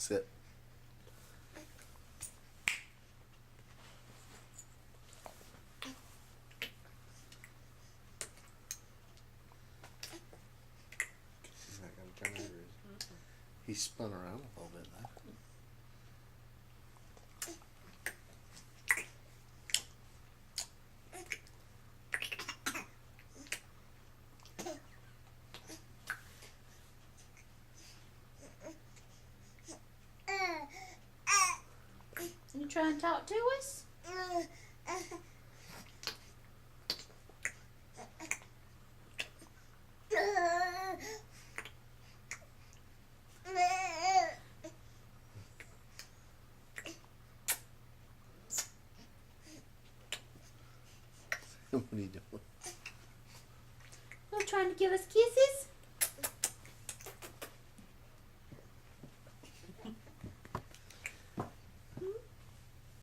Sit. He's not gonna turn over. He spun around a little bit now. You trying to talk to us? What are you doing? You trying to give us kisses?